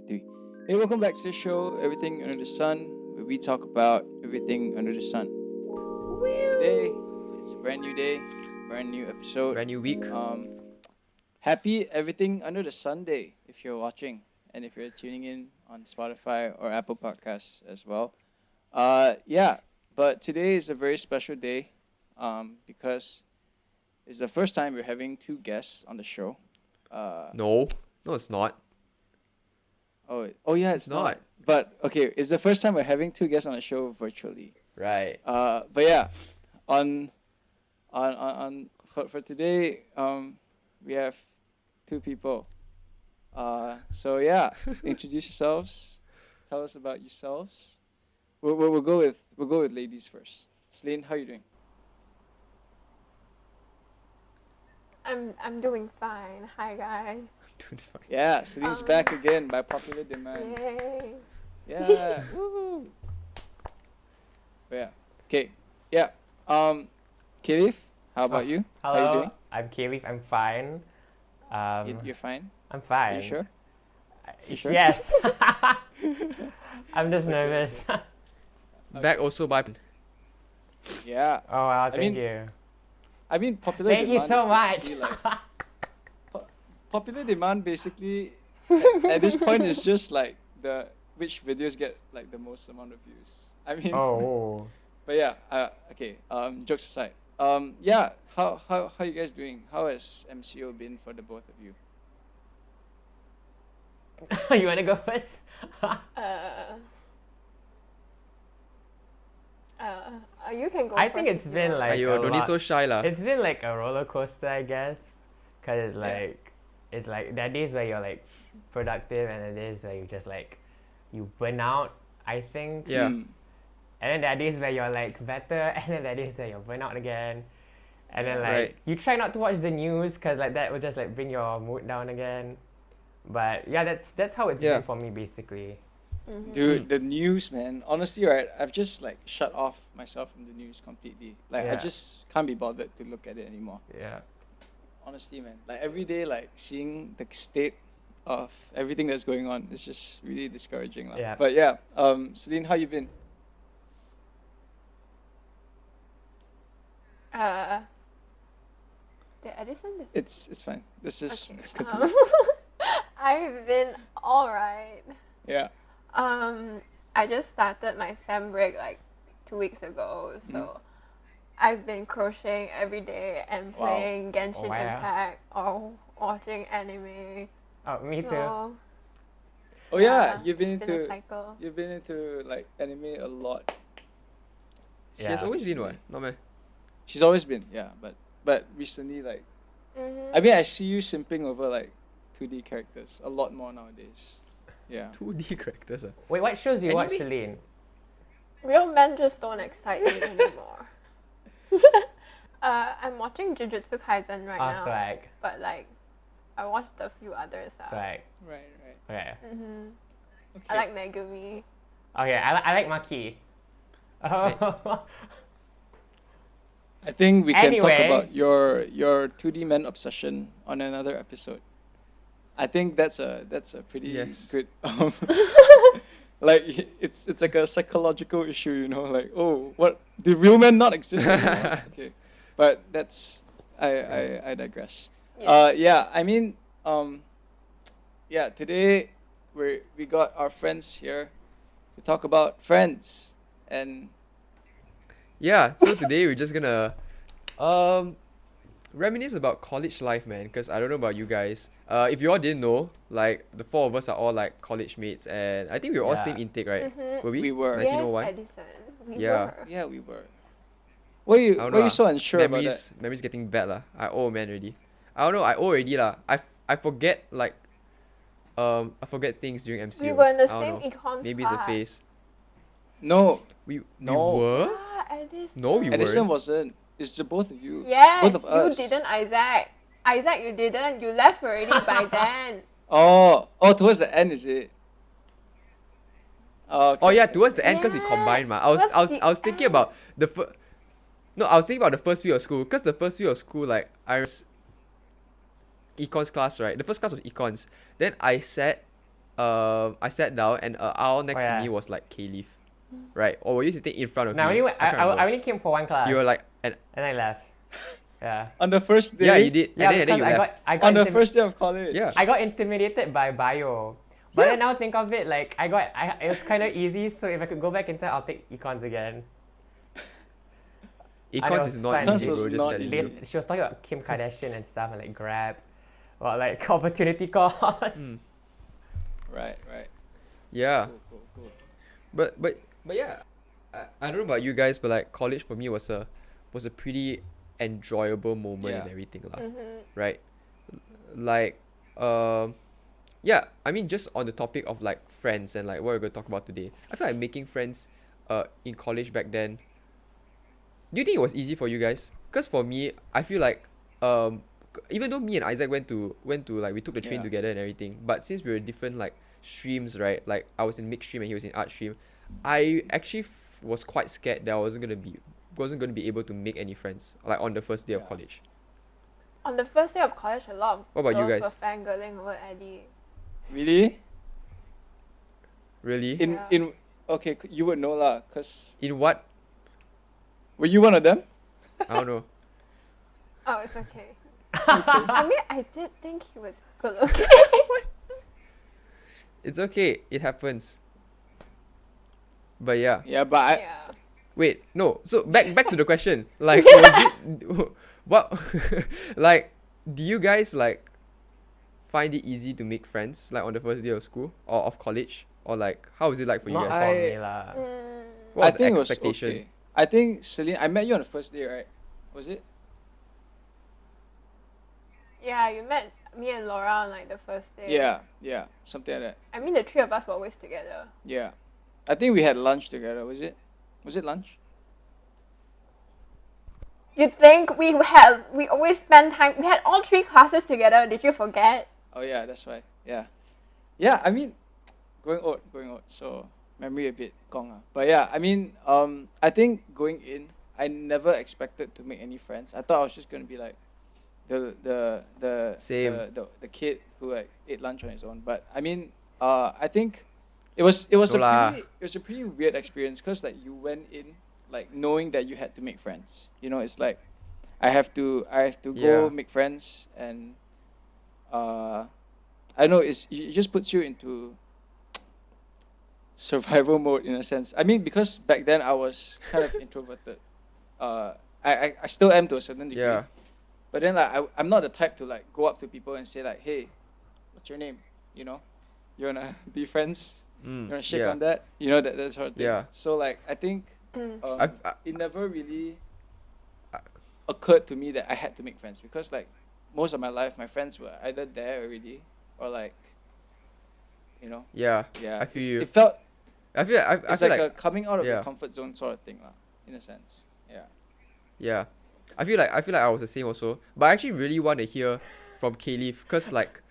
three. Hey, welcome back to the show, Everything Under the Sun, where we talk about everything under the sun. Today, it's a brand new day, brand new episode. Brand new week. Happy Everything Under the Sun Day if you're watching, and if you're tuning in on Spotify or Apple Podcasts as well. But today is a very special day, because it's the first time we're having two guests on the show. No, it's not. Oh yeah, it's not. But okay, it's the first time we're having two guests on the show virtually. Right. But yeah, on for today, we have two people. So yeah, introduce yourselves. Tell us about yourselves. We'll go with ladies first. Celine, how you doing? I'm doing fine. Hi guys. Doing fine. Yeah, Celine's back again by popular demand. Yay. Yeah. Woo. Yeah. Okay. Yeah. Qayleef, how about you? Hello, How you doing? I'm Qayleef. I'm fine. You're fine? I'm fine. Are you sure? You sure? Yes. I'm just nervous. Back also by. Yeah. Oh wow, mean, thank you. I mean, popular Thank you demand so is much. basically like, popular demand basically at this point is just like which videos get like the most amount of views. I mean, Oh. but yeah, okay. Jokes aside, yeah. How you guys doing? How has MCO been for the both of you? You wanna go first? You can go. I think first it's if been you want. like Ayo, a don't be lot. so shy lah. It's been like a roller coaster, I guess, cause it's Yeah. like there are days where you're like productive and there are days where you just like you burn out. I think. Yeah. Mm. And then there are days where you're like better, and then there are days where you're burnt out again. And then like Right. you try not to watch the news because like that will just like bring your mood down again. But yeah, that's how it's Yeah. been for me basically. Dude, the news, man. Honestly, right, I've just like shut off myself from the news completely. Like I Yeah. just can't be bothered to look at it anymore. Yeah. Honestly, man. Like every day, like seeing the state of everything that's going on is just really discouraging. Lah. Yeah. But yeah, Celine, how you been? The Edison. It's fine. Let's just Okay. continue. I've been alright. Yeah. I just started my sem break like 2 weeks ago, so I've been crocheting every day and Wow. playing Genshin Oh, wow. Impact or watching anime. Oh, me too. So, Oh yeah, yeah, you've been it's been a into cycle. like anime a lot. She has always been what? Not me. She's always been, yeah, but recently, like, Mhm. I mean, I see you simping over like 2D characters a lot more nowadays. Yeah. 2D characters. Wait, what shows you watch, Anime? Celine? Real men just don't excite me anymore. I'm watching Jujutsu Kaisen right Oh, now, swag, but like, I watched a few others. swag. Right. Okay. Mm-hmm. Okay. I like Megumi. Okay, I like Maki. Oh. I think we can talk Anyway. about your 2D men obsession on another episode. I think that's a pretty Yes. good like it's like a psychological issue, you know, like, oh, what, do real men not exist anymore? Okay. But that's I digress. Yes. Yeah, I mean, yeah, today we got our friends here to talk about friends, and Yeah. So today we're just gonna reminisce about college life, man. Because I don't know about you guys. If you all didn't know, like the four of us are all like college mates, and I think we were all Yeah. same intake, right? Mhm. Were we? We were. Yes, 1901. Edison. We Yeah. were. yeah, we were. Why you I don't why know you lah. so unsure about that? Memories getting bad lah. I owe man already. I don't know. I owe already lah. I forget like I forget things during MCU. We were in the I don't same know. econs Maybe it's a class. phase. No, We No. were. Ah, Edison. No, we Edison weren't. wasn't. It's the both of you. Yes, Both of us. you didn't, Isaac. Isaac, you didn't. You left already by then. Oh, towards the end, is it? Okay. Oh yeah, towards the end because we combined, ma. Yes, I was thinking about the No, I was thinking about the first week of school, because the first week of school, like, I was econs class, right? The first class was econs. Then I sat I sat down and aisle next to yeah. me was like Qayleef, right? Or were you sitting in front of No, I me? only, I can't I remember. only came for one class. You were like, and and I left. Yeah. On the first day. yeah, you did, Yeah, and then you because left. I got On the intim- first day of college. Yeah. I got intimidated by bio. But then now think of it, like it was kind of easy. So if I could go back in time, I'll take econs again. Econs was is not fun. easy, Econs was bro. Just not telling easy. you. She was talking about Kim Kardashian and stuff and like Grab, or like opportunity cost. Right. Yeah. Cool. But yeah, I don't know about you guys, but like college for me was a pretty enjoyable moment Yeah. and everything lah, Mm-hmm. right? Like, yeah. I mean, just on the topic of like friends and like what we're gonna talk about today, I feel like making friends, in college back then. Do you think it was easy for you guys? Cause for me, I feel like, even though me and Isaac went to like we took the train Yeah. together and everything, but since we were different like streams, right? Like I was in mixed stream and he was in art stream. I actually was quite scared that I wasn't gonna be able to make any friends like on the first day of Yeah. college. On the first day of college, a lot of What about you girls guys? were fangirling over Eddie. Really? Really? Yeah. Okay, you would know lah, cause In what? were you one of them? I don't know. Oh, it's okay. I mean, I did think he was good looking. It's okay. It happens. But yeah. Yeah, but Yeah. Wait, no. So back to the question. Like, was it what? Like, do you guys like find it easy to make friends like on the first day of school or of college, or like how is it like for you Not guys? for I- me lah. What was I think expectation? it was okay. I think Celine, I met you on the first day, right? Was it? Yeah, you met me and Laura on like the first day. Yeah, something like that. I mean, the three of us were always together. Yeah, I think we had lunch together. Was it? Was it lunch? You think we always spend time? We had all three classes together. Did you forget? Oh yeah, that's right. Yeah. I mean, going old. So memory a bit gone. But yeah, I mean, I think going in, I never expected to make any friends. I thought I was just gonna be like, the Same. the kid who like ate lunch on his own. But I mean, I think it was No lah. a pretty weird experience, because like you went in like knowing that you had to make friends. You know, it's like I have to go Yeah. make friends, and I know it just puts you into survival mode in a sense. I mean, because back then I was kind of introverted. I still am to a certain degree. Yeah. But then like I'm not the type to like go up to people and say like, hey, what's your name? You know, you wanna be friends? You wanna shake yeah. on that? You know, that sort of thing. Yeah. So like I think I- it never really occurred to me that I had to make friends, because like most of my life my friends were either there already or like, you know, Yeah. yeah. I feel it's- you. It felt I feel it's feel like, like a coming out of yeah. your comfort zone sort of thing, in a sense. Yeah. yeah. I feel like I was the same also. But I actually really want to hear from Qayleef, because like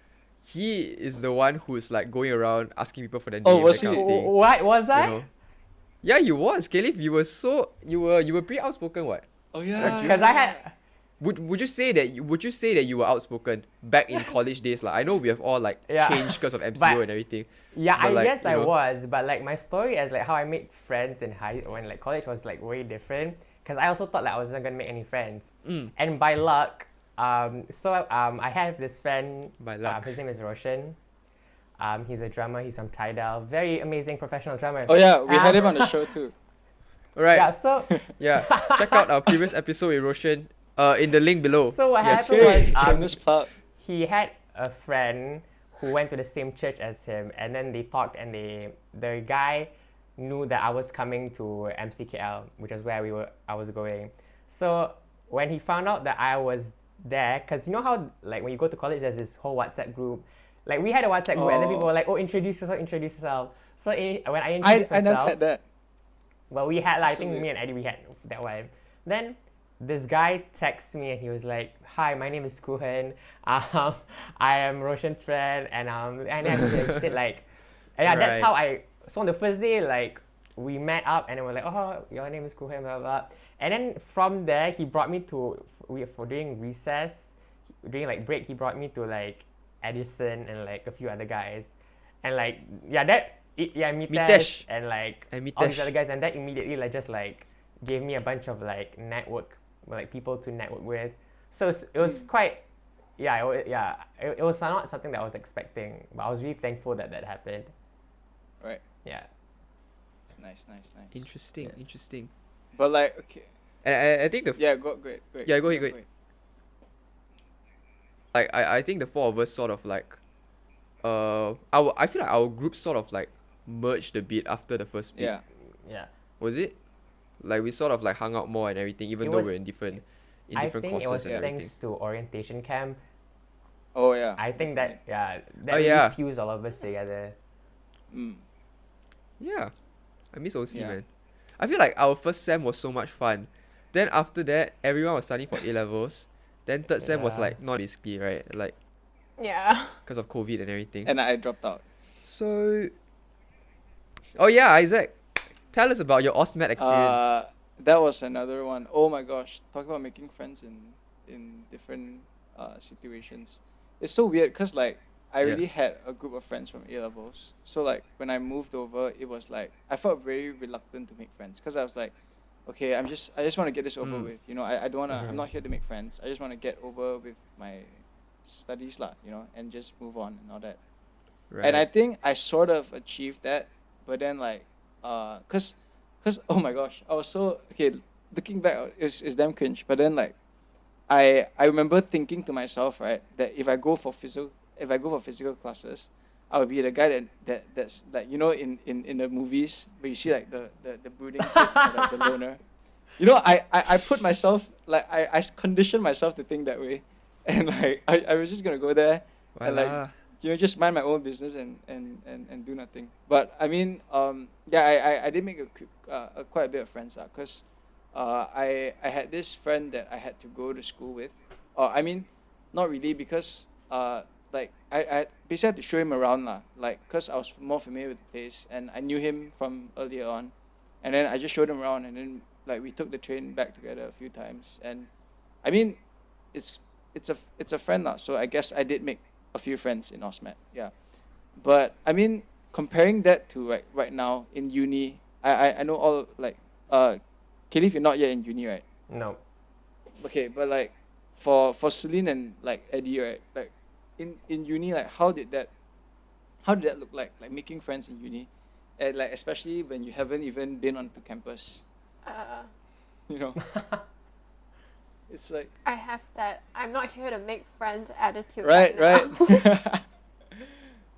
he is the one who's like going around asking people for their Oh, name, was that kind he? of thing. What was You I? know? Yeah, you was Qayleef. You were pretty outspoken. What? Oh yeah. Because I had. Would you say that you were outspoken back in college days? Like I know we have all like Yeah. changed because of MCO But- and everything. Yeah, But, I like, guess you I know. was, but like my story as like how I made friends in when like college was like way different, because I also thought like I wasn't gonna make any friends. And by luck, I have this friend. By luck. His name is Roshan. He's a drummer. He's from Tidal. Very amazing professional drummer. Oh yeah, we had him on the show too. All right. Yeah. So Yeah. Check out our previous episode with Roshan. In the link below. So what Yes. happened was Shameless plug. he had a friend who went to the same church as him, and then they talked, and the guy knew that I was coming to MCKL, which is where I was going. So when he found out that I was there, because you know how like when you go to college there's this whole WhatsApp group, like we had a WhatsApp group, and then people were like, oh, introduce yourself. So when I introduced I never myself, had that. well, we had, like, I So think weird. me and Eddie, we had that one. Then this guy texts me and he was like, hi, my name is Kuhan. I am Roshan's friend. And then he said like, yeah, that's Right. how so on the first day, like, we met up and then we're like, oh, your name is Kuhan, blah, blah. And then from there, he brought me for doing recess, during like break, he brought me to like Edison and like a few other guys. and like Mitesh Mitesh. and like And all these Mitesh. other guys, and that immediately like just like gave me a bunch of like people to network with. So it was quite it was not something that I was expecting, but I was really thankful that that happened. Right. Yeah. Nice. Interesting. Yeah. Interesting. But like, okay. And I think the Yeah, go ahead. Yeah, go ahead. Like I think the four of us sort of like I feel like our group sort of like merged a bit after the first week. Yeah. Yeah. Was it? Like we sort of like hung out more and everything, even It though was- we're in different I think courses it was and everything. thanks to orientation camp. Oh yeah. I think definitely. that Oh, really yeah. fused all of us together. Yeah. I miss OC, Yeah. man. I feel like our first sem was so much fun. Then after that, everyone was studying for A levels. Then third sem was Yeah. like not basically, right? Like Yeah. because of COVID and everything. And I dropped out. So oh yeah, Isaac. Tell us about your OSMET experience. That was another one. Oh my gosh, talk about making friends in different situations. It's so weird because like I Yeah. already had a group of friends from A levels. So like when I moved over, it was like I felt very reluctant to make friends because I was like, okay, I just want to get this over Mm. with. You know, I don't wanna. Mhm. I'm not here to make friends. I just want to get over with my studies lah. You know, and just move on and all that. Right. And I think I sort of achieved that, but then like, cause oh my gosh, I was so okay. Looking back, it's damn cringe. But then like, I remember thinking to myself, right, that if I go for physical classes, I would be the guy that's like, you know, in the movies where you see like the brooding kid, or, like the loner. You know, I put myself like I conditioned myself to think that way, and like I was just gonna go there and like, Voila. you know, just mind my own business and do nothing. But I mean, yeah, I did make quite a bit of friends, cause I had this friend that I had to go to school with. I mean, not really, because like I basically had to show him around lah, like, cause I was more familiar with the place and I knew him from earlier on, and then I just showed him around, and then like we took the train back together a few times, and I mean, it's a friend lah, so I guess I did make a few friends in OSMET, yeah. But I mean, comparing that to right now in uni, I know all like Qayleef, you're not yet in uni, right? No. Okay, but like for Celine and like Eddie, right? Like in uni, like how did that look like making friends in uni, and like especially when you haven't even been onto campus, you know? It's like I have that I'm not here to make friends attitude. right. now.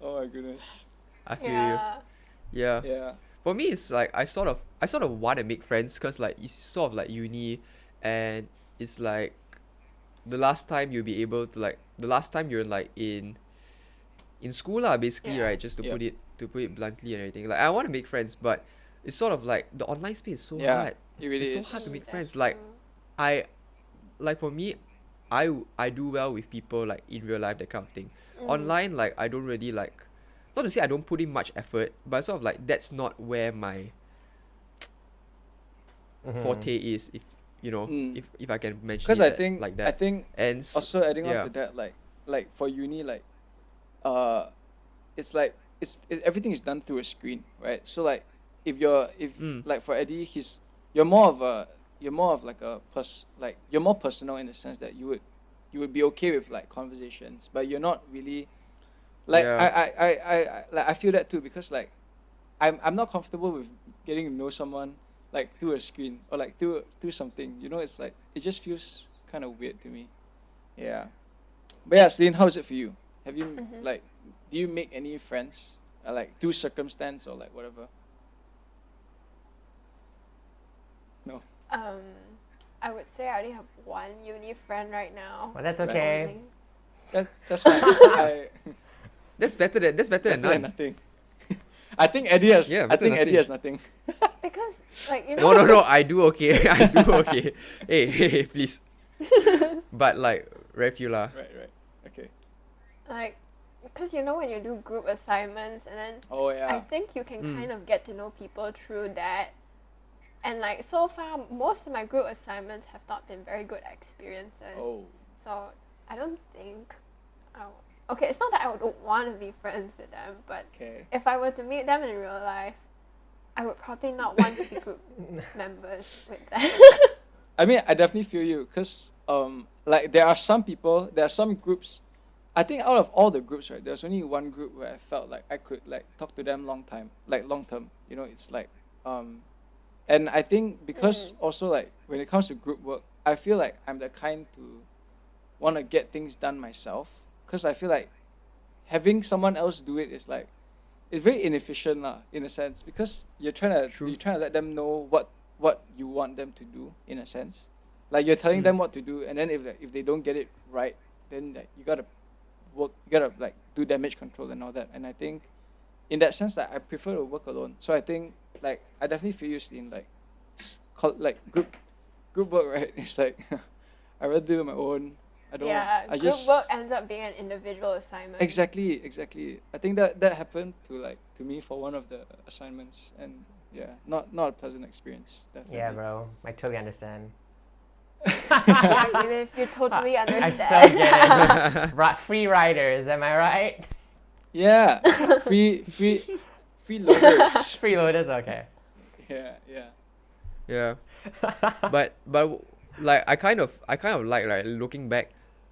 Oh my goodness. I feel you. Yeah. Yeah. Yeah. For me, it's like I sort of want to make friends because like it's sort of like uni, and it's like the last time you'll be able to like the last time you're like in school lah, basically, Yeah. right? Just to Yep. put it bluntly and everything. Like I want to make friends, but it's sort of like the online space is so Yeah. hard. It really It's so is. hard to make That's friends. Like true. I like for me, I do well with people like in real life, that kind of thing. Online, like I don't really like, not to say I don't put in much effort, but sort of like that's not where my forte is, if you know, Mm. if I can mention Because it I think like I that. think And also adding yeah. on to that, like for uni, like it's like everything is done through a screen, right? So like if Mm. like for Eddie, you're more of like you're more personal in the sense that you would be okay with like conversations, but you're not really like Yeah. I feel that too, because like I'm not comfortable with getting to know someone like through a screen or like through something, you know. It's like it just feels kind of weird to me. Yeah. But yeah, Celine, how is it for you? Have you like, do you make any friends like through circumstance or like whatever? No. I would say I only have one uni friend right now. Well, that's Right. okay. That's fine. That's better than Better than none. nothing. I think Eddie has. Yeah, I better think than Eddie has nothing. Because like you know. No, I do okay. I do okay. Hey, please. But like very few lah. Right. Okay. Like, because you know when you do group assignments and then Oh I yeah. think you can kind of get to know people through that. And like so far, most of my group assignments have not been very good experiences. Oh. So I don't think okay, it's not that I would want to be friends with them, but Okay. if I were to meet them in real life, I would probably not want to be group members with them. I mean, I definitely feel you, cause like there are some groups. I think out of all the groups, right, there's only one group where I felt like I could like talk to them long term. You know, it's like and I think because also like when it comes to group work, I feel like I'm the kind to want to get things done myself, cause I feel like having someone else do it is like it's very inefficient lah, in a sense, because you're trying to let them know what you want them to do, in a sense, like you're telling them what to do, and then if they don't get it right, then like you gotta like do damage control and all that. And I think in that sense that I prefer to work alone. So I think like I definitely feel you, Celine, like like group work, right? It's like I rather do it on my own. I don't Yeah, I group just work ends up being an individual assignment. exactly. I think that happened to me for one of the assignments, and yeah, not a pleasant experience, definitely. Yeah, bro. I totally understand. Yeah, Qayleef, you totally I understand. so get it. Free riders, am I right? Yeah. free loaders. Freeloaders, okay. Yeah. Yeah. but like I kind of like right, looking back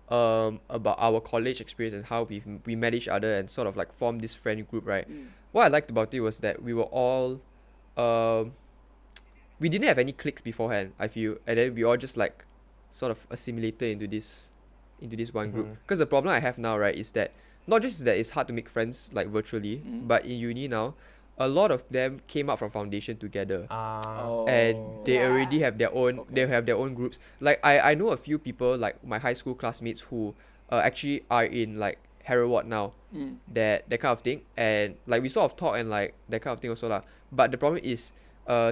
about our college experience and how we met each other and sort of like formed this friend group, right? What I liked about it was that we were all we didn't have any cliques beforehand, I feel, and then we all just like sort of assimilated into this one group. Because the problem I have now, right, is that not just that it's hard to make friends like virtually, but in uni now, a lot of them came up from foundation together. And they Yeah. already have their own they have their own groups. Like I know a few people, like my high school classmates, who actually are in like Heroward now, that kind of thing, and like we sort of talk and like that kind of thing also lah. But the problem is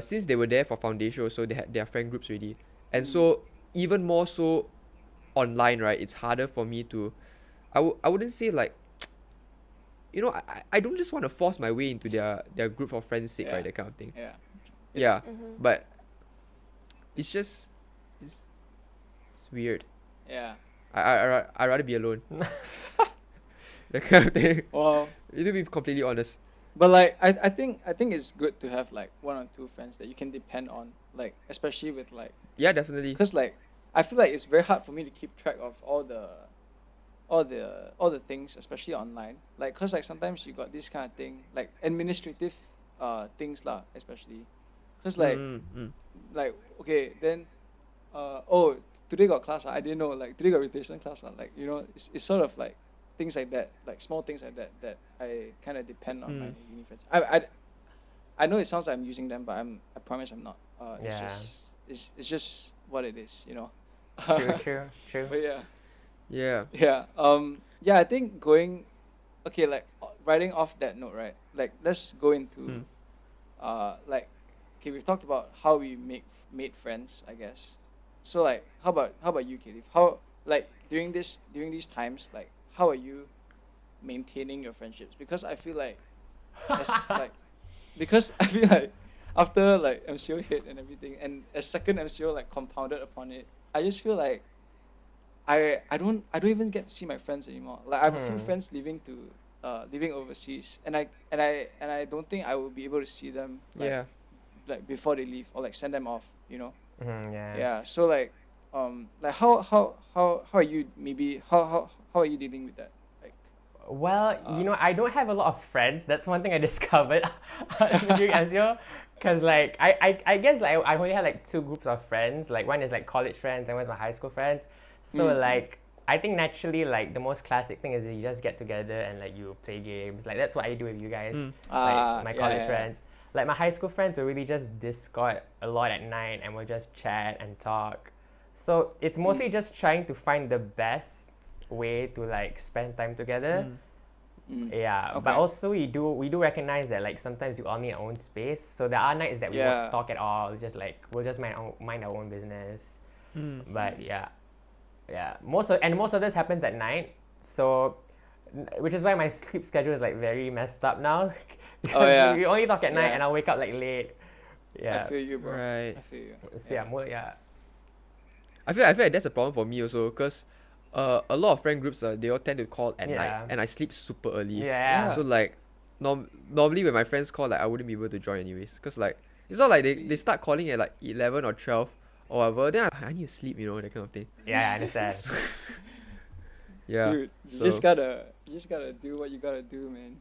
since they were there for foundation also, they had their friend groups already, and so even more so online, right, it's harder for me to I wouldn't say like I don't just want to force my way into their group of friends' sake, right, that kind of thing. Yeah. But it's just it's weird. Yeah. I'd rather be alone. That kind of thing. Well, To be completely honest. but like I think it's good to have like one or two friends that you can depend on, like especially with like, Yeah, definitely. because like I feel like it's very hard for me to keep track of all the things, especially online, like because like sometimes you got this kind of thing like administrative things lah, especially because like like okay then oh, today got class, I didn't know, like today got rotation class, like it's sort of like things like that, like small things like that I kind of depend on my uni friends. I know it sounds like I'm using them, but I promise I'm not. Yeah. It's just what it is, True. But yeah. Yeah. Yeah, I think like riding off that note, right? Like let's go into like, okay, we've talked about how we made friends, I guess. So like how about you, Qayleef? How, like, during these times, like how are you maintaining your friendships? Because I feel like after like MCO hit and everything, and a second MCO like compounded upon it, I just feel like I don't even get to see my friends anymore. Like I have a few friends living overseas, and I don't think I will be able to see them like before they leave, or like send them off, Yeah. So like how are you, maybe how are you dealing with that? Like, Well, I don't have a lot of friends. That's one thing I discovered during SEO. Because, like, I guess, like, I only had, like, two groups of friends. Like, one is, like, college friends and one is my high school friends. So, like, I think naturally, like, the most classic thing is you just get together and, like, you play games. Like, that's what I do with you guys, like, my college friends. Like, my high school friends will really just Discord a lot at night and we'll just chat and talk. So, it's mostly just trying to find the best way to, like, spend time together. Yeah, Okay. but also we do recognize that, like, sometimes we all need our own space. So there are nights that we won't talk at all. Just like we'll just mind our own business. But yeah, most of this happens at night. So, which is why my sleep schedule is like very messed up now. Because we only talk at night and I'll wake up like late. Yeah. I feel you, bro. Right. I feel you. So, yeah. I feel like that's a problem for me also, because a lot of friend groups they all tend to call at Yeah. night, and I sleep super early. Yeah. So like, normally when my friends call, like I wouldn't be able to join anyways, cause like it's not like they start calling at like 11 or 12 or whatever. Then I need to sleep, that kind of thing. Yeah, I understand. Yeah. Dude, you so- just gotta do what you gotta do, man.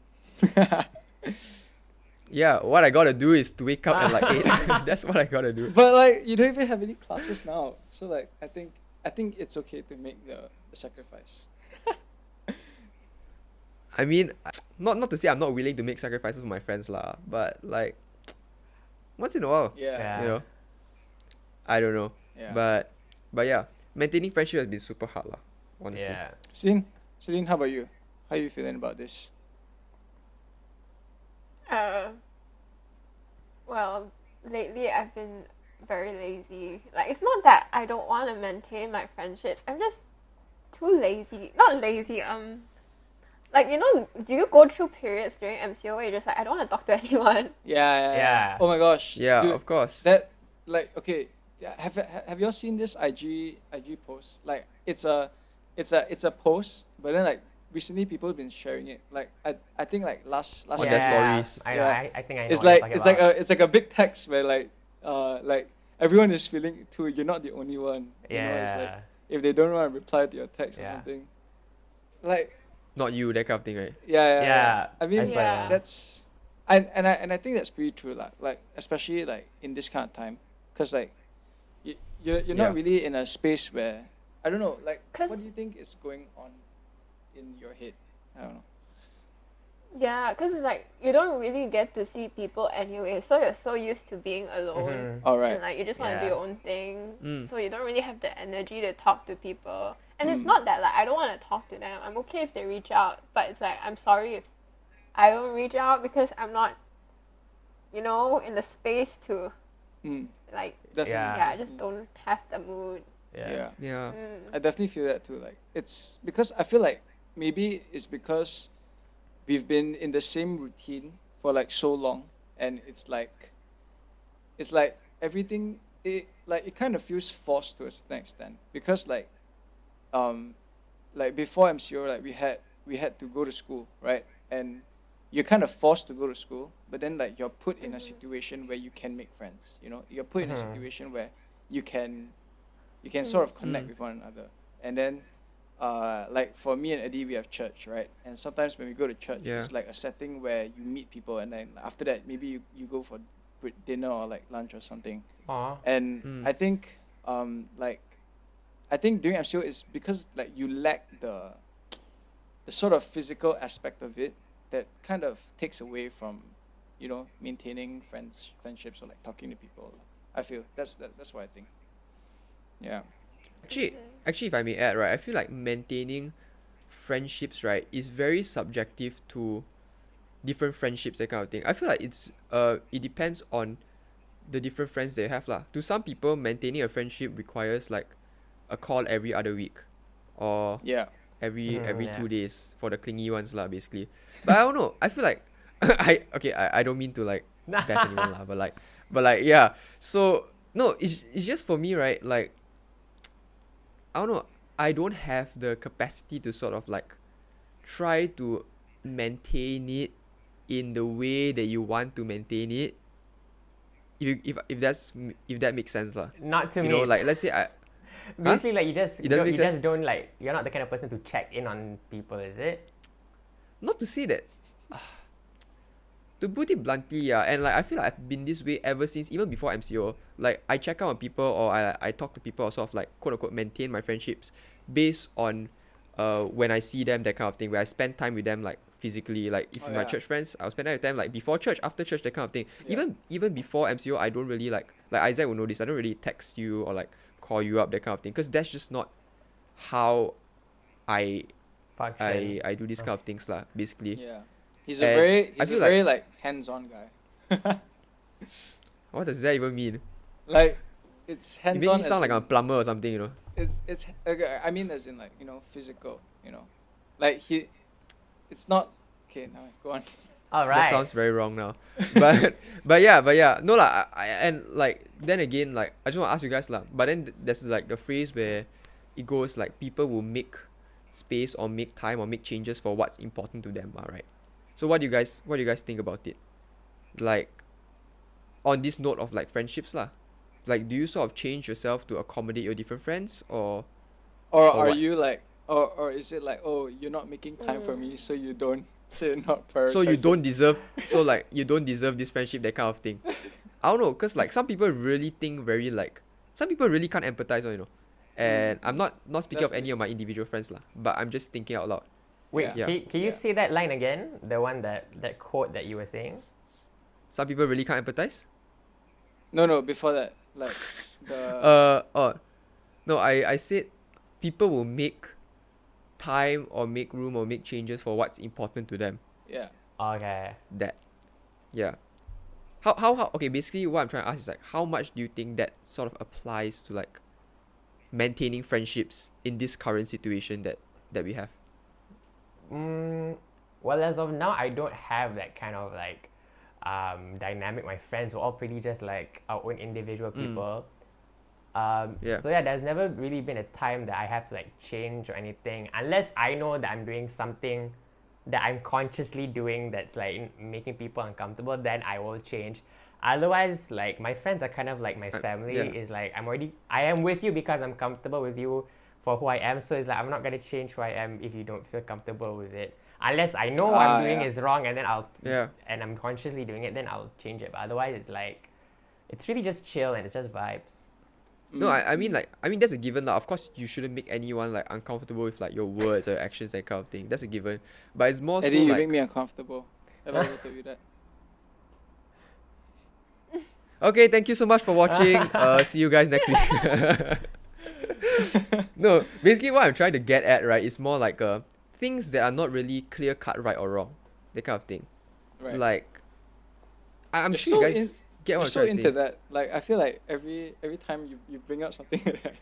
Yeah, what I gotta do is to wake up at like 8. That's what I gotta do. But like, you don't even have any classes now, so like, I think it's okay to make the sacrifice. I mean, not to say I'm not willing to make sacrifices for my friends lah, but like, once in a while, Yeah. I don't know. Yeah. But yeah, maintaining friendship has been super hard lah, honestly. Yeah. Celine, how about you? How are you feeling about this? Well, lately I've been very lazy. Like, it's not that I don't want to maintain my friendships. I'm just too lazy. Not lazy. Like, do you go through periods during MCO where you're just like, I don't want to talk to anyone? Yeah. Oh my gosh. Yeah, Dude, of course. that like okay. Yeah, have y'all seen this IG post? Like, it's a post, but then like recently people have been sharing it. Like I think like last On their stories. I know. Yeah. I think I know. it's what you're like talking it's about. like a big text where like everyone is feeling it too. You're not the only one. Yeah. It's like if they don't want to reply to your text or Yeah. something, like Not you, that kind of thing, right? yeah. I mean, I saw that. that's and I think that's pretty true, like especially like in this kind of time, cause like you're Yeah. not really in a space where I don't know, like 'Cause- what do you think is going on in your head? I don't know. Yeah, because it's like you don't really get to see people anyway, so you're so used to being alone. Mhm. All right. And like you just want to do Yeah. your own thing, Mm. so you don't really have the energy to talk to people. And it's Mm. not that like I don't want to talk to them. I'm okay if they reach out, but it's like I'm sorry if I don't reach out because I'm not, in the space to Mm, like. definitely. Yeah, I just don't have the mood. Yeah. Yeah. Mm. I definitely feel that too. Like it's because I feel like maybe it's because we've been in the same routine for like so long, and it's like everything. It kind of feels forced to a certain extent because like before MCO, like we had to go to school, right? And you're kind of forced to go to school, but then like you're put in a situation where you can make friends. You're put in a Mhm. situation where you can sort of connect Mm. with one another. And then like for me and Eddie, we have church, right? And sometimes when we go to church, Yeah. it's like a setting where you meet people, and then after that maybe you go for dinner or like lunch or something. Aw. And Mm. I think I think during MCO is because like you lack the sort of physical aspect of it that kind of takes away from maintaining friendships or like talking to people. I feel that's what I think. Yeah. Actually, if I may add, right, I feel like maintaining friendships, right, is very subjective to different friendships, that kind of thing. I feel like it depends on the different friends they have lah. To some people, maintaining a friendship requires like a call every other week, or Yeah. every Yeah. 2 days for the clingy ones lah, basically. But I don't know. I feel like I don't mean to like bash anyone lah, but like yeah. So no, it's just for me, right? Like I don't know. I don't have the capacity to sort of like try to maintain it in the way that you want to maintain it. If that makes sense lah. Not to You me. know, like let's say Basically, like you just It doesn't make sense? don't like you're not the kind of person to check in on people, is it? not to say that to put it bluntly, yeah, and like I feel like I've been this way ever since, even before MCO. Like I check out on people, or I talk to people, or sort of like quote unquote maintain my friendships based on when I see them, that kind of thing, where I spend time with them like physically. Like if Oh, my yeah. church friends, I'll spend time with them like before church, after church, that kind of thing. Yeah. Even before MCO, I don't really like Isaac will know this, I don't really text you or like call you up, that kind of thing, because that's just not how I Function. I do these kind of things lah, basically. Yeah. He's And I a feel very like hands-on guy. What does that even mean? Like it's You hands-on. make me sound as like in- I'm a plumber or something, it's okay, I mean as in like physical, like it's not okay. Now go on. All right. That sounds very wrong now. but yeah. No lah. And like then again, like I just want to ask you guys lah. But then there's like the phrase where it goes like people will make space or make time or make changes for what's important to them, right? So what do you guys think about it? Like on this note of like friendships lah. Like do you sort of change yourself to accommodate your different friends Or or are what? you like, or is it like, oh, you're not making time for me, so you don't, so you're not So you don't prioritizing? deserve so like you don't deserve this friendship, that kind of thing. I don't know, cause like some people really think very like some people really can't empathize, you know. And I'm not speaking of any Definitely. of my individual friends lah, but I'm just thinking out loud. Wait, Yeah. Yeah. can you Yeah. say that line again? The one that quote that you were saying? Some people really can't empathize. No, before that, like the Oh no, I said people will make time or make room or make changes for what's important to them. yeah. Okay. That, yeah. How okay, basically what I'm trying to ask is like how much do you think that sort of applies to like maintaining friendships in this current situation that we have? Well, as of now, I don't have that kind of like dynamic. My friends were all pretty just like our own individual people. Yeah. So yeah, there's never really been a time that I have to like change or anything, unless I know that I'm doing something that I'm consciously doing that's like making people uncomfortable. Then I will change. Otherwise, like my friends are kind of like my family. yeah. Is like I am with you because I'm comfortable with you for who I am. So it's like I'm not gonna change who I am if you don't feel comfortable with it. Unless I know what I'm doing Yeah. is wrong, and then Yeah. and I'm consciously doing it, then I'll change it. But otherwise, it's like it's really just chill and it's just vibes. No, I mean like that's a given lah. Of course you shouldn't make anyone like uncomfortable with like your words or actions, that kind of thing. That's a given. But it's more so Eddie, you like make me uncomfortable. Have I ever told you that? okay, thank you so much for watching. See you guys next week. No, basically what I'm trying to get at, right, is more like things that are not really clear cut right or wrong. That kind of thing. Right. Like I'm You're sure you so guys get You're what I'm so trying to into say. that. Like I feel like every time you bring up something like that,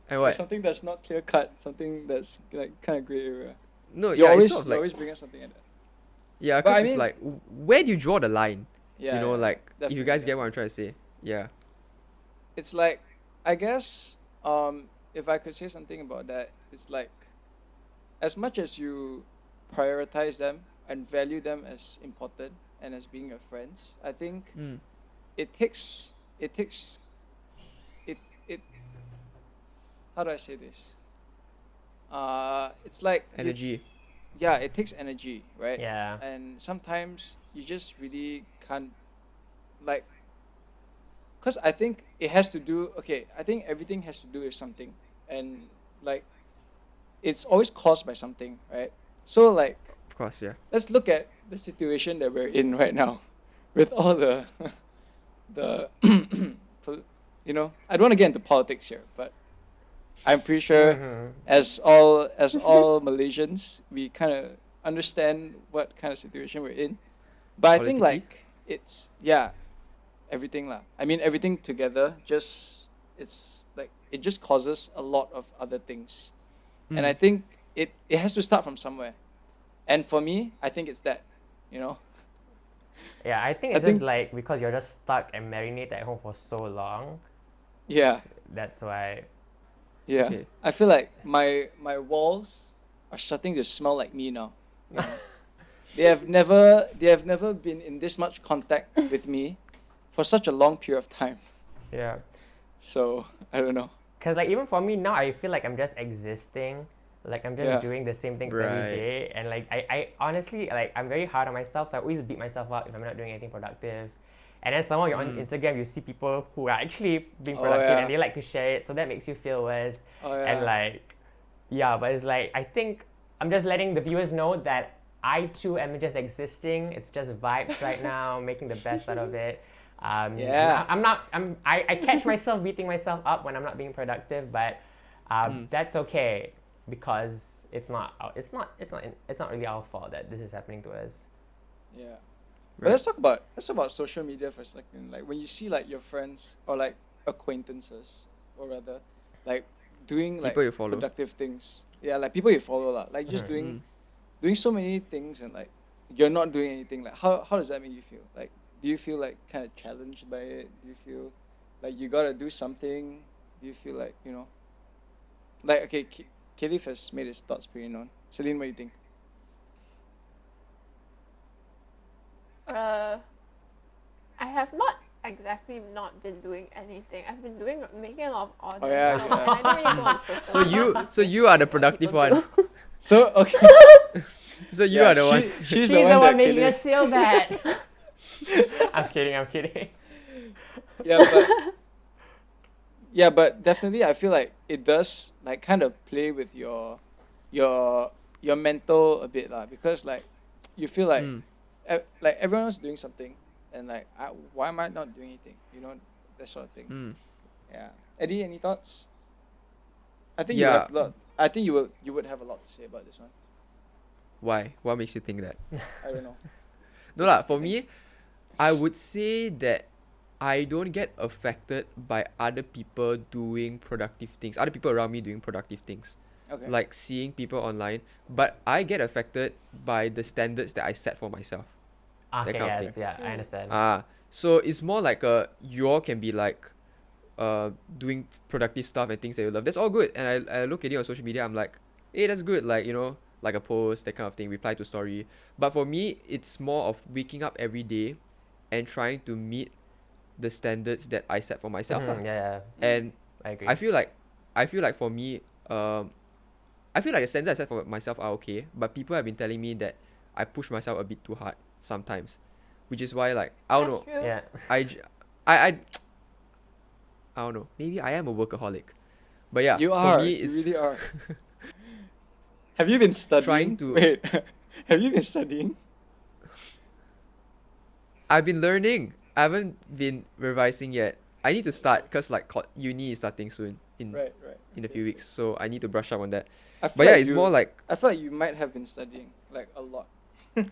And like what? something that's not clear cut, something that's like kind of gray area. No, You yeah, always it's sort of you like always bring up something like that. yeah, But because I it's mean- like where do you draw the line? Yeah. You know, yeah, like if you definitely, guys get definitely. what I'm trying to say. Yeah. It's like, I guess, if I could say something about that, it's like, as much as you prioritize them and value them as important and as being your friends, I think Mm. it takes it how do I say this? It's like Energy. yeah, it takes energy, right? Yeah. And sometimes you just really can't, like, because I think it has to do, okay, I think everything has to do with something, and like it's always caused by something, right? So like, Of course, yeah. let's look at the situation that we're in right now with all the the you know, I don't want to get into politics here, but I'm pretty sure as all Malaysians, we kind of understand what kind of situation we're in. But I think Politically? like it's yeah, everything lah. I mean everything together just it's like it just causes a lot of other things. And I think it has to start from somewhere. And for me, I think it's that, you know. Yeah, I think I it's just think- like because you're just stuck and marinated at home for so long. Yeah. That's why. Yeah. Okay. I feel like my walls are starting to smell like me now. You know? They have never been in this much contact with me for such a long period of time. Yeah. So I don't know. Cause like even for me now, I feel like I'm just existing. Like I'm just Yeah. doing the same things Right. every day, and like I honestly like I'm very hard on myself. So I always beat myself up if I'm not doing anything productive. And then somehow you're on Instagram, you see people who are actually being Oh, productive yeah. and they like to share it, so that makes you feel worse. Oh yeah. And like, yeah, but it's like I think I'm just letting the viewers know that I too am just existing. It's just vibes right now, making the best out of it. And Yeah. I catch myself beating myself up when I'm not being productive, but that's okay because it's not really our fault that this is happening to us. Yeah. Right. But let's talk about social media for a second. Like when you see like your friends or like acquaintances or rather like doing like People you follow. productive things. Yeah, like people you follow lah. Like just Mm. doing so many things and like you're not doing anything. Like how does that make you feel? Like do you feel like kind of challenged by it? Do you feel like you gotta do something? Do you feel like, you know? like okay, Qayleef has made his thoughts pretty known. Celine, what do you think? I have not exactly not been doing anything. I've been making a lot of orders. Oh, yeah, so yeah. I don't really go on social So you are the productive people one. do. So okay, So you yeah, are the one. She's She's the one that making Qayleef- us feel bad. I'm kidding. Yeah, but yeah, but definitely, I feel like it does like kind of play with your mental a bit lah, because like you feel like Mm. like everyone else is doing something, and like why am I not doing anything? You know, that sort of thing. Mm. Yeah, Eddie, any thoughts? I think Yeah. you have a lot. I think you would have a lot to say about this one. Why? What makes you think that? I don't know. No lah, for me, I would say that I don't get affected by other people doing productive things, other people around me doing productive things, Okay. like seeing people online, but I get affected by the standards that I set for myself. Okay, kind of yes, thing. yeah, I understand. So it's more like you all can be like doing productive stuff and things that you love. That's all good. And I look at it on social media, I'm like, hey, that's good. Like, you know, like a post, that kind of thing, reply to story. But for me, it's more of waking up every day and trying to meet the standards that I set for myself. Mhm, yeah, And I agree. I feel like for me, I feel like the standards I set for myself are okay, but people have been telling me that I push myself a bit too hard sometimes, which is why like I don't know. That's true. Yeah. I, j- I don't know. Maybe I am a workaholic, but yeah, You for are. me You it's really are. Have you been studying? Trying to- Wait. Have you been studying? I've been learning. I haven't been revising yet. I need to start because like uni is starting soon in Right. a few weeks, so I need to brush up on that. I feel But yeah, like it's you- more like I feel like you might have been studying like a lot. no,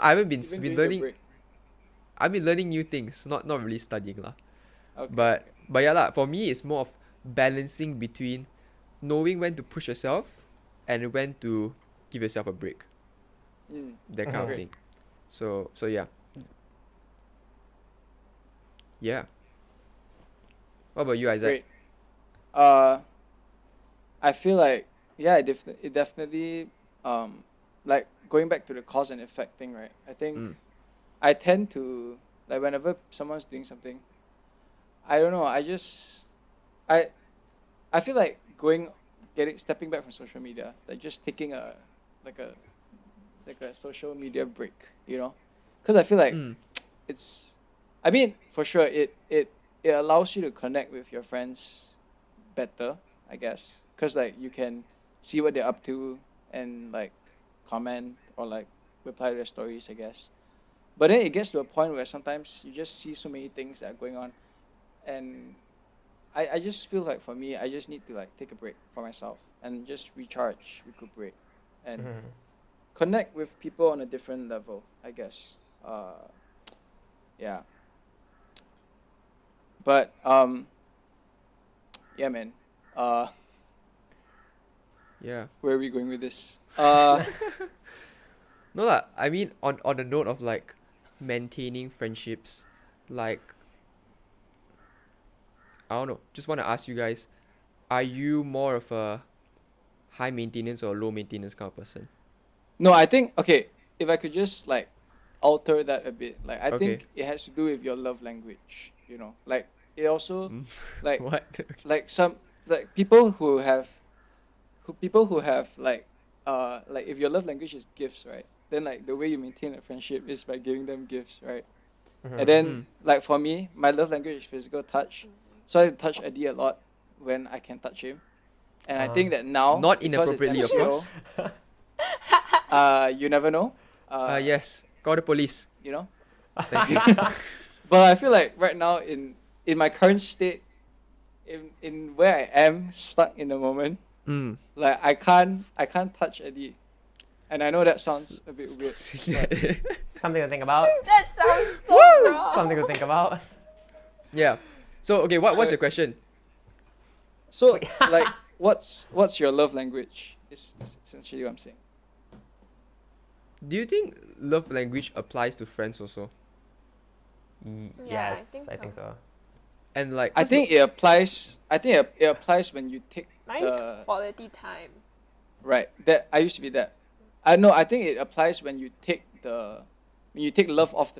I haven't been Even been during the learning. break. I've been learning new things, not really studying lah. Okay. But yeah lah, for me it's more of balancing between knowing when to push yourself and when to give yourself a break, that kind of Okay. thing. So yeah. Yeah. What about you, Isaac? Great. I feel like yeah, it definitely like going back to the cause and effect thing, right? I think Mm. I tend to like whenever someone's doing something, I don't know, I feel like stepping back from social media, like just taking a social media break, you know? Cuz I feel like Mm. I mean, for sure it allows you to connect with your friends better, I guess, cuz like you can see what they're up to and like comment or like reply to their stories, I guess. But then it gets to a point where sometimes you just see so many things that are going on, and I just feel like for me, I just need to like take a break for myself and just recharge, recuperate, and Mhm. connect with people on a different level, I guess. Yeah. But yeah, man. Yeah. Where are we going with this? No lah. I mean, on the note of like maintaining friendships, like I don't know. Just want to ask you guys, are you more of a high maintenance or low maintenance kind of person? No, I think okay. If I could just like alter that a bit, like I Okay. think it has to do with your love language. You know, like it also Mm. like What? like some like people who have like if your love language is gifts, right? Then like the way you maintain a friendship is by giving them gifts, right? Mhm. And then Mm. like for me, my love language is physical touch, so I touch Eddie a lot when I can touch him, and I think that now Not because it's inappropriately, of MCO, course. you never know. Yes. Call the police. You know. Thank you. But I feel like right now in my current state, in where I am stuck in the moment, Mm. like I can't touch Eddie, and I know that sounds a bit weird. Something to think about. That sounds so wrong. Something to think about. Yeah. So okay, what's the question? So like, what's your love language? Is essentially what I'm saying. Do you think love language applies to friends also? Yeah, Yes, I think so. And like, I think it applies. I think it applies when you take Mine's the quality time. right. That I used to be that. I know. I think it applies when you take love off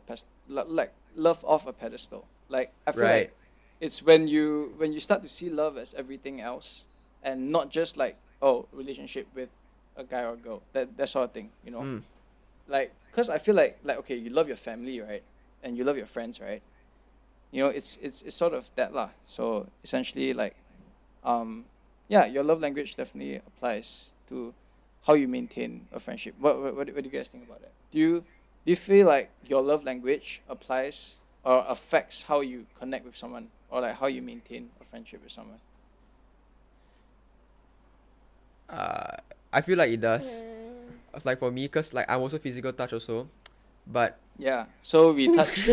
like love off a pedestal. Like I feel Right. like it's when you start to see love as everything else, and not just like relationship with a guy or girl, that sort of thing. Mm. Like because I feel like okay, you love your family, right, and you love your friends, right. It's sort of that lah. So essentially like yeah, your love language definitely applies to how you maintain a friendship. What do you guys think about that? Do you feel like your love language applies or affects how you connect with someone, or like how you maintain a friendship with someone? I feel like it does. Mm. It's like for me, cause like I'm also physical touch also, but Yeah. So we touch.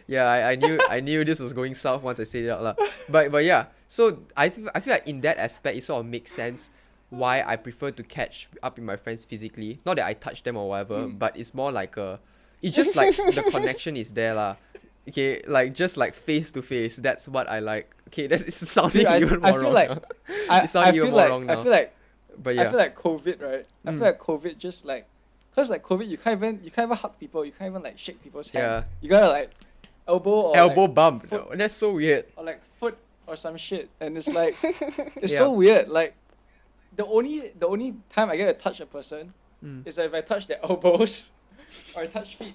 yeah, I knew this was going south once I said it out lah. But yeah, so I feel like in that aspect it sort of makes sense why I prefer to catch up with my friends physically. Not that I touch them or whatever, but it's more like it's just like the connection is there lah. Okay, like just like face to face. That's what I like. Okay, that's sounding Dude, even I more feel wrong like now. I, It's sounding I even feel more like wrong I now. feel like But I yeah, feel like COVID, right? I Mm. feel like COVID just like, cause like COVID, you can't even hug people. You can't even like shake people's hand. Yeah. You gotta like elbow or elbow like, bump. foot. No, that's so weird. or like foot or some shit, and it's like it's Yeah. so weird. Like the only time I get to touch a person Mm. is if I touch their elbows or touch feet,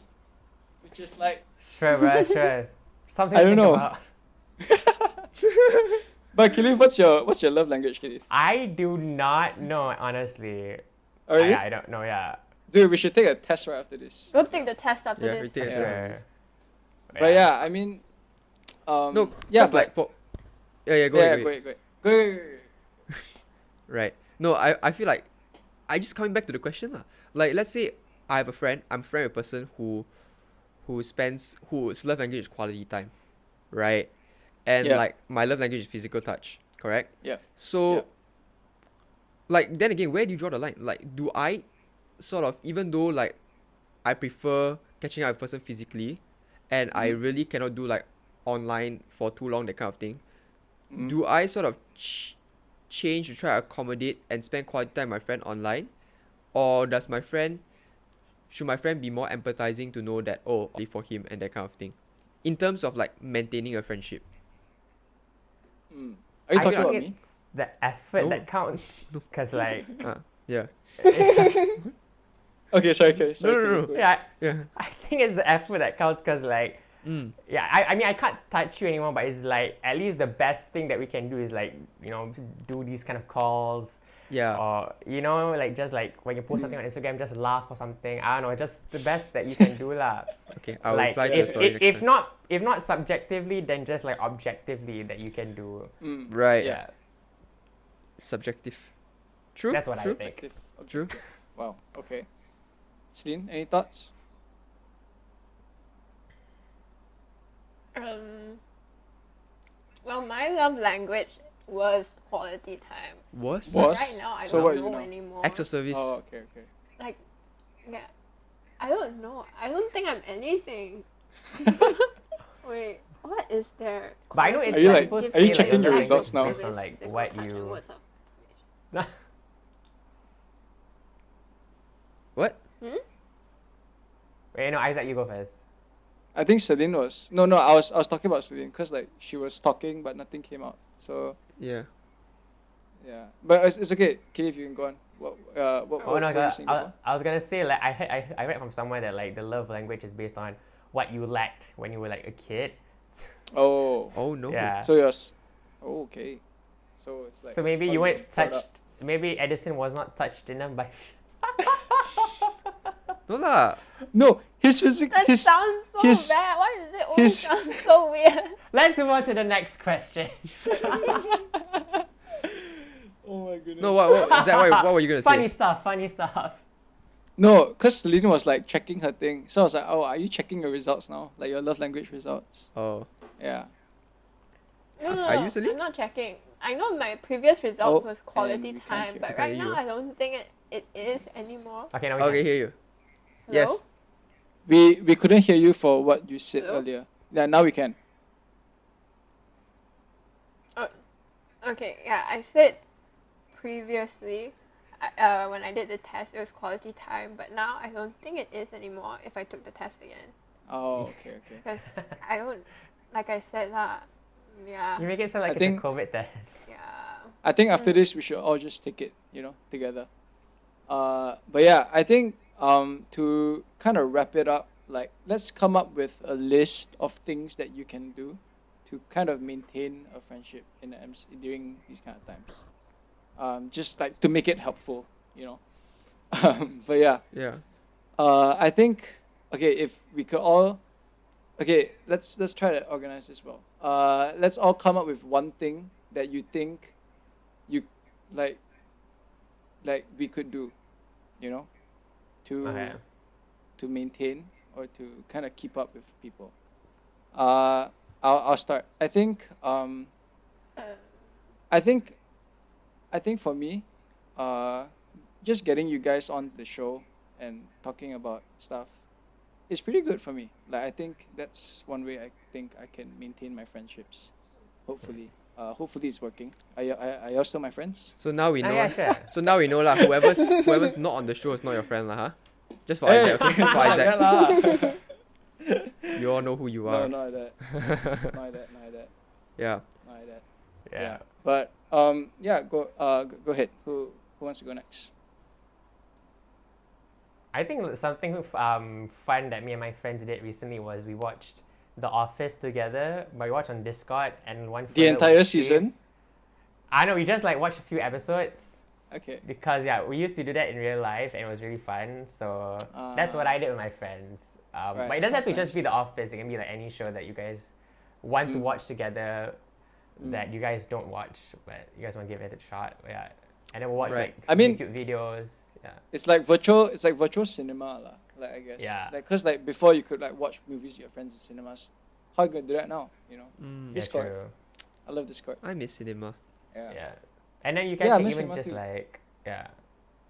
which is like. Sure, bro, sure. Something I to don't think know. about. But Qayleef, what's your love language, Qayleef? I do not know, honestly. Oh, really? I don't know, yeah. Dude, we should take a test right after this. We'll take the test after Yeah, we this. take a test. Sure. But yeah, I mean, No, yeah, cause but, like for yeah, go yeah, ahead. go ahead. Go ahead. Right. No, I feel like I just coming back to the question lah. Like let's say I have a friend, I'm friend with a person whose love language is quality time. Right? And Yeah. like my love language is physical touch, correct? Yeah. So Yeah. like then again, where do you draw the line? Like do I sort of, even though like I prefer catching up with a person physically and I really cannot do like online for too long, that kind of thing, Mm. do I sort of change to try to accommodate and spend quality time with my friend online, or should my friend be more empathizing to know that only for him and that kind of thing, in terms of like maintaining a friendship? Mm. Are you I talking think about me? it's the effort No. that counts. Because, like, Yeah. Okay, sorry. No. Qayleef, go ahead. yeah, Yeah. I think it's the effort that counts. Because, like, yeah, I mean, I can't touch you anymore, but it's like, at least the best thing that we can do is, like, do these kind of calls. Yeah. Or, like, just like when you post something on Instagram, just laugh or something. I don't know, just the best that you can do, lah. Okay, I'll Like, reply to your story next time. if not subjectively, then just like objectively that you can do. Mm. Right. Yeah, Subjective. True. that's what true. I think. True. Wow. Okay. Celine, any thoughts? Well, my love language was quality time. Was? But Was? right now, I So don't what you know know? anymore. Acts of service. Oh, okay. Like, yeah, I don't know. I don't think I'm anything. Wait, what is there? But I know it's Are you like like- people are you say, checking your your language results is now? based on like what you. What? Wait, no, Isaac, you go first. I think Celine was no. I was talking about Celine because like she was talking but nothing came out. So Yeah. yeah, but it's okay. If you can go on. What Oh no, were you saying before? I was gonna say like I read from somewhere that like the love language is based on what you lacked when you were like a kid. Oh, Oh no. Yeah. so yours. Oh, okay. So it's like. So maybe how you weren't brought touched. up. Maybe Edison was not touched enough by. No lah. No, his physics. That His sounds so his- bad. Why does it always his- sound so weird? Let's move on to the next question. Oh my goodness. No. What? Is that what were you gonna Funny say? stuff. Funny stuff. No, because Celine was like checking her thing. So I was like, oh, are you checking your results now? Like your love language results? Oh. Yeah. No, Are you Celine? I'm not checking. I know my previous results Oh, was and quality we can't time, hear- but can't right hear now you. I don't think it is anymore. Okay, now we Okay, can. hear you. Yes. Hello? We couldn't hear you for what you said Hello? earlier. Yeah, now we can. Okay, yeah, I said previously, when I did the test, it was quality time, but now I don't think it is anymore if I took the test again. Oh, okay. Because I don't, like I said, yeah. You make it sound like I it's think- a COVID test. Yeah. I think after this we should all just take it, together. But yeah, I think to kind of wrap it up, like let's come up with a list of things that you can do to kind of maintain a friendship in the MC during these kind of times. Just like to make it helpful. But yeah, Yeah. I think if we could all let's try to organize this well. Let's all come up with one thing that you think you like we could do, to Okay. to maintain or to kind of keep up with people. I'll start. I think I think for me, just getting you guys on the show and talking about stuff is pretty good for me. Like I think that's one way I think I can maintain my friendships. Hopefully, hopefully it's working. Are y'all still my friends? So now we know. Yeah, sure. So now we know lah. Whoever's not on the show is not your friend lah, huh? Just for Isaac, okay? Just for Isaac. Yeah lah. You all know who you No, are. not that. Not that. Yeah. Not that. Yeah. But yeah, go ahead. Who wants to go next? I think something fun that me and my friends did recently was we watched The Office together, but we watched on Discord and one The fella entire would stream. season? I know, we just like watched a few episodes Okay. because we used to do that in real life and it was really fun. So that's what I did with my friends. Right, But it doesn't have to sounds just be nice. The Office. It can be like any show that you guys want to watch together that you guys don't watch, but you guys want to give it a shot. Yeah. And then we'll watch Right. like I mean- YouTube videos. Yeah. It's like virtual cinema lah. Like I guess. Yeah. Like cause like before you could like watch movies with your friends in cinemas. How you gonna do that now? Mm. Yeah, Discord. true. I love Discord. I miss cinema. Yeah. Yeah. And then you guys Yeah, I can miss even cinema just too. like, yeah.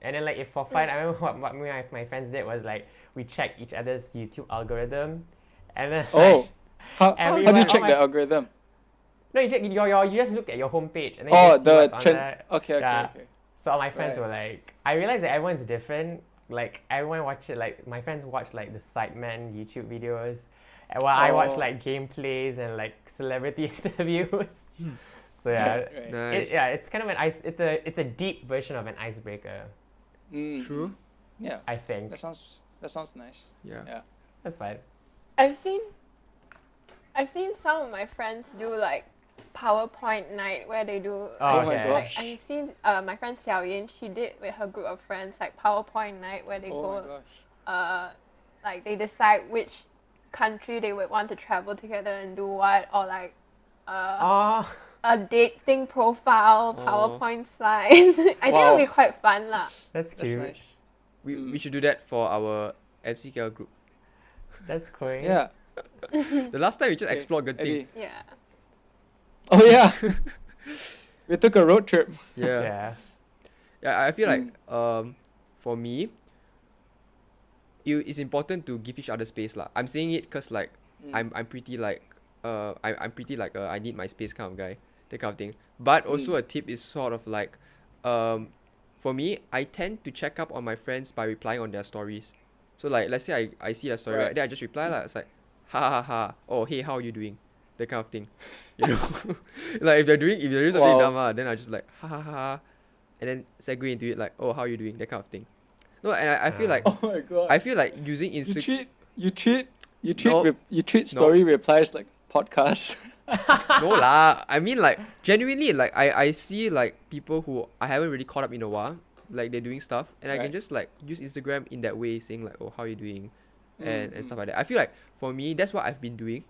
And then like if for fun, I remember what me and my friends did was like we checked each other's YouTube algorithm, and then Oh. How do everyone- you check oh the my- algorithm? no, you check you just look at your homepage and then Oh, you just see the what's on trend. there. Okay. Yeah. Okay. So all my friends Right. were like, I realized that everyone's different. Like everyone watch it. Like my friends watch like the Sidemen YouTube videos, and while I watch Oh. like gameplays and like celebrity interviews. So yeah, Right. Nice. it's kind of an ice. It's a deep version of an icebreaker. Mm. True. Yeah. I think That sounds nice. Yeah. Yeah. that's fine. I've seen some of my friends do like PowerPoint night where they do Oh, my okay. like gosh. I've seen my friend Xiao Yin, she did with her group of friends like PowerPoint night where they Oh my go gosh. like they decide which country they would want to travel together and do what, or like Oh, a dating profile Aw. PowerPoint slides. I think it'll be Wow. quite fun lah. that's That's cute. nice. We should do that for our MCKL group. That's cool. Yeah. The last time we just Okay, explored Genting. Abby. Yeah. Oh yeah. We took a road trip. Yeah. Yeah. Yeah, I feel like for me, it's important to give each other space lah. I'm saying it cause like I'm pretty like I'm pretty like I need my space kind of guy, that kind of thing. But also a tip is sort of like for me, I tend to check up on my friends by replying on their stories. So like let's say I see their story, right? Right. Then I just reply lah. It's like ha ha ha. Oh hey, how are you doing? That kind of thing. You know? Like if they're doing something Wow. dumb, then I just like ha ha ha, and then segue into it like, oh, how are you doing? That kind of thing. No, and I feel like Oh my god. I feel like using you Instagram. treat No. you treat story replies like podcasts. No lah. I mean like genuinely like I see like people who I haven't really caught up in a while, like they're doing stuff, and I can Right. just like use Instagram in that way, saying like, oh, how are you doing, and stuff like that. I feel like for me that's what I've been doing,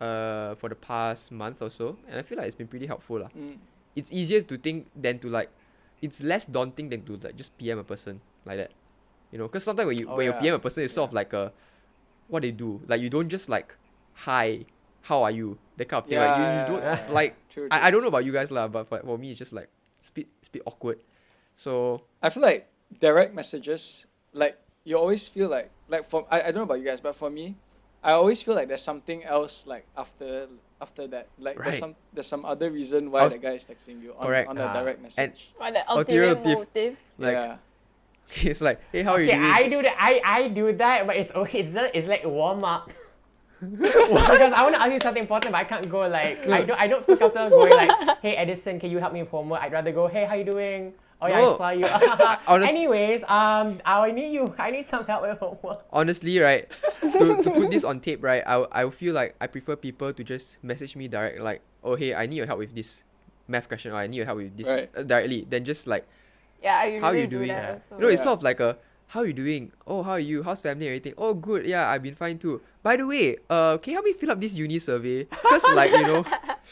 for the past month or so, and I feel like it's been pretty helpful lah. It's easier to think than to like, it's less daunting than to like just PM a person like that, you know? Because sometimes when you Oh, when you yeah. PM a person, it's sort of like a what they do. Like you don't just like hi, how are you, that kind of thing. Like you don't Yeah. like. True. I don't know about you guys lah, but for me it's just like it's a bit awkward. So I feel like direct messages, like you always feel like for I don't know about you guys, but for me, I always feel like there's something else like after after that. Like Right. there's some other reason why Ul- the guy is texting you on, Correct. on a direct message. Or the ulterior ulterior motive. motive. Like yeah. it's like, hey, how are you Okay, doing? I do that. I do that, but it's like warm up. Because I want to ask you something important, but I can't go like I don't feel comfortable going like, hey Edison, can you help me with homework? I'd rather go, hey, how you doing? Oh yeah, No. I saw you. Honest- Anyways, I need some help with homework. Honestly, right, to put this on tape, right, I feel like I prefer people to just message me direct, like, oh hey, I need your help with this math question, or I need your help with this Right. directly, than just like, Yeah, I usually how you do doing? that Yeah. also. you know, it's Yeah. sort of like a, how you doing? Oh, how are you? How's family and everything? Oh, good. Yeah, I've been fine too. By the way, can you help me fill up this uni survey? Because like, you know,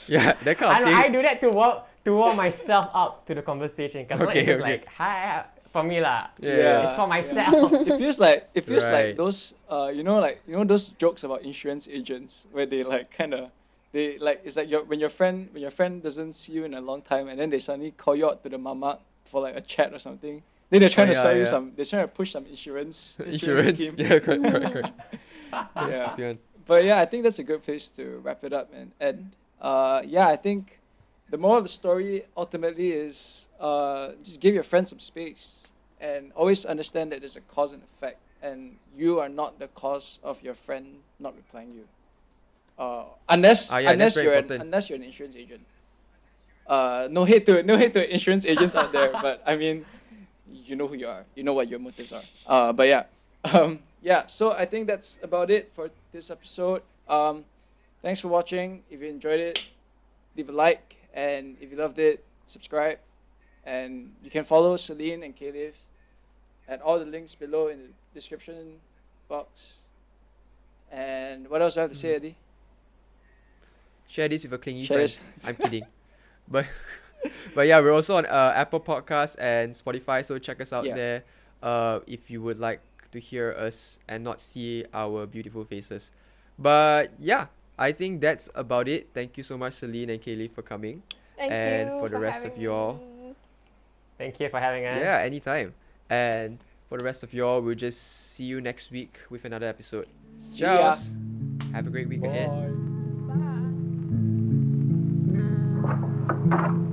yeah, that kind I of know, I thing. do that to warm myself up to the conversation. Because Okay, it's just okay. like, hi, for me lah. Yeah. It's for myself. It feels like Right. those you know those jokes about insurance agents where they like kind of they like it's like when your friend doesn't see you in a long time and then they suddenly call you out to the mamak for like a chat or something. Then they're trying to sell you yeah. they're trying to push some insurance Insurance. scheme. Yeah, correct. Yeah. Stupid one. But yeah, I think that's a good place to wrap it up and end. Yeah, I think the moral of the story ultimately is just give your friends some space and always understand that there's a cause and effect, and you are not the cause of your friend not replying you. Unless yeah, that's very important. unless you're an insurance agent. No hate to insurance agents out there, but I mean, you know who you are. You know what your motives are. But yeah. Yeah, so I think that's about it for this episode. Thanks for watching. If you enjoyed it, leave a like, and if you loved it, subscribe. And you can follow Celine and Qayleef at all the links below in the description box. And what else do I have to say, Eddie? Share this with a clingy Share friend. I'm kidding. But yeah, we're also on Apple Podcasts and Spotify, so check us out Yeah. there if you would like to hear us and not see our beautiful faces. But yeah, I think that's about it. Thank you so much, Celine and Kaylee, for coming. Thank And you for the rest of having y'all. me. Thank you for having us. Yeah, anytime. And for the rest of y'all, we'll just see you next week with another episode. See ya. Ciao. Have a great week ahead. Bye. Bye.